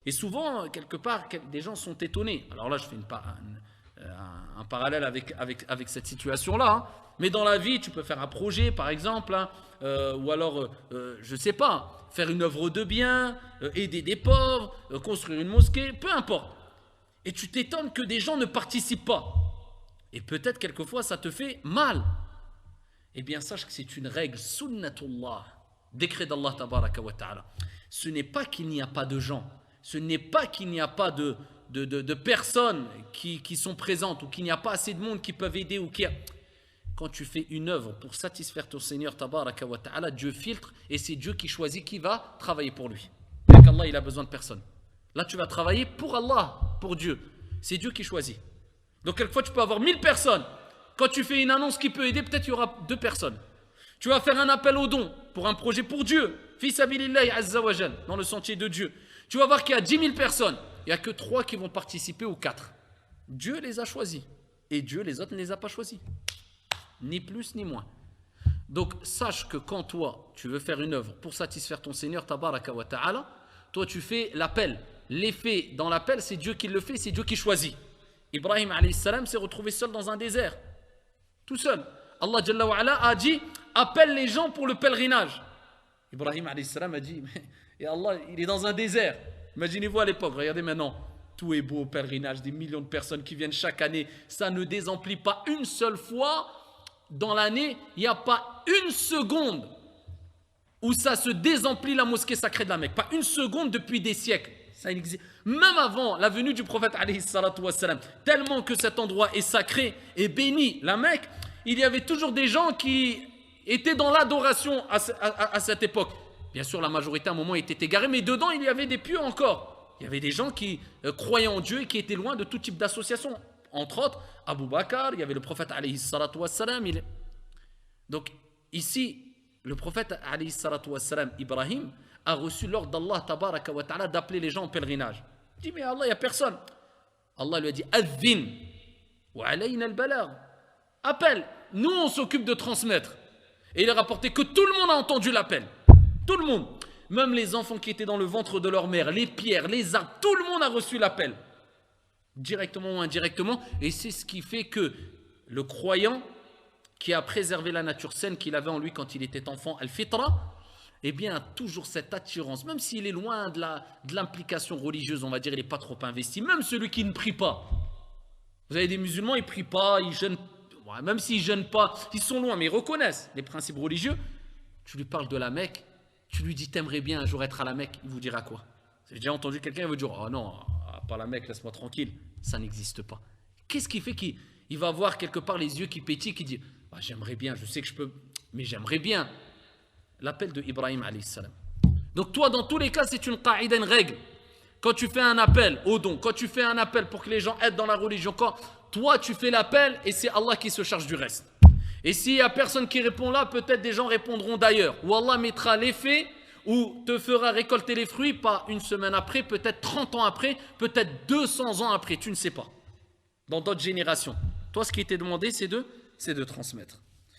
Et souvent, quelque part, des gens sont étonnés. Alors là, je fais un parallèle avec cette situation-là. Hein. Mais dans la vie, tu peux faire un projet, par exemple, hein, ou alors, je ne sais pas, faire une œuvre de bien, aider des pauvres, construire une mosquée, peu importe. Et tu t'étonnes que des gens ne participent pas. Et peut-être, quelquefois, ça te fait mal. Eh bien, sache que c'est une règle, sunnatullah, décret d'Allah tabaraka wa ta'ala. Ce n'est pas qu'il n'y a pas de gens, ce n'est pas qu'il n'y a pas de personnes qui sont présentes ou qu'il n'y a pas assez de monde qui peuvent aider ou qui... Quand tu fais une œuvre pour satisfaire ton Seigneur tabaraka wa ta'ala, Dieu filtre et c'est Dieu qui choisit qui va travailler pour lui. Bien qu'Allah, il a besoin de personne. Là, tu vas travailler pour Allah, pour Dieu. C'est Dieu qui choisit. Donc, quelquefois, tu peux avoir 1000 personnes. Quand tu fais une annonce qui peut aider, peut-être il y aura 2 personnes. Tu vas faire un appel aux dons pour un projet pour Dieu. Fi sabilillahi azza wa jal, dans le sentier de Dieu. Tu vas voir qu'il y a 10 000 personnes. Il n'y a que 3 qui vont participer ou 4. Dieu les a choisis. Et Dieu, les autres, ne les a pas choisis. Ni plus, ni moins. Donc, sache que quand toi, tu veux faire une œuvre pour satisfaire ton Seigneur, tabaraka wa ta'ala, toi, tu fais l'appel. L'effet dans l'appel, c'est Dieu qui le fait, c'est Dieu qui choisit. Ibrahim alayhi salam s'est retrouvé seul dans un désert. Tout seul. Allah Jalla wa ala a dit, appelle les gens pour le pèlerinage. Ibrahim alayhi salam a dit, et Allah, il est dans un désert. Imaginez-vous à l'époque, regardez maintenant, tout est beau au pèlerinage, des millions de personnes qui viennent chaque année. Ça ne désemplit pas une seule fois dans l'année. Il n'y a pas une seconde où ça se désemplit la mosquée sacrée de la Mecque. Pas une seconde depuis des siècles. Ça existe. Même avant la venue du prophète alayhi salatu wassalam, tellement que cet endroit est sacré et béni, la Mecque, il y avait toujours des gens qui étaient dans l'adoration à cette époque. Bien sûr, la majorité à un moment était égarée, mais dedans, il y avait des pieux encore. Il y avait des gens qui croyaient en Dieu et qui étaient loin de tout type d'association. Entre autres, Abu Bakr, il y avait le prophète alayhi salatu wassalam. Donc, ici, le prophète alayhi salatu wassalam, Ibrahim, a reçu l'ordre d'Allah tabaraka wa ta'ala d'appeler les gens au pèlerinage. Il dit, mais Allah, il n'y a personne. Allah lui a dit, Adhin, wa alayna al-balagh. Appelle, nous on s'occupe de transmettre. Et il est rapporté que tout le monde a entendu l'appel. Tout le monde. Même les enfants qui étaient dans le ventre de leur mère, les pierres, les arbres, tout le monde a reçu l'appel. Directement ou indirectement. Et c'est ce qui fait que le croyant qui a préservé la nature saine qu'il avait en lui quand il était enfant, al-fitra, eh bien, a toujours cette attirance, même s'il est loin de l'implication religieuse, on va dire, il n'est pas trop investi, même celui qui ne prie pas. Vous avez des musulmans, ils ne prient pas, ils jeûnent, même s'ils ne jeûnent pas, ils sont loin, mais ils reconnaissent les principes religieux. Tu lui parles de la Mecque, tu lui dis, t'aimerais bien un jour être à la Mecque, il vous dira quoi? Vous avez déjà entendu quelqu'un, il va dire, oh non, pas la Mecque, laisse-moi tranquille. Ça n'existe pas. Qu'est-ce qui fait qu'il va avoir quelque part les yeux qui pétillent, qui dit, ah, j'aimerais bien, je sais que je peux, mais j'aimerais bien. L'appel de Ibrahim alayhi salam. Donc toi, dans tous les cas, c'est une qaïda, une règle. Quand tu fais un appel au don, quand tu fais un appel pour que les gens aident dans la religion, quand toi tu fais l'appel et c'est Allah qui se charge du reste. Et s'il n'y a personne qui répond là, peut-être des gens répondront d'ailleurs. Ou Allah mettra l'effet ou te fera récolter les fruits, pas une semaine après, peut-être 30 ans après, peut-être 200 ans après, tu ne sais pas. Dans d'autres générations. Toi, ce qui t'est demandé, c'est de transmettre.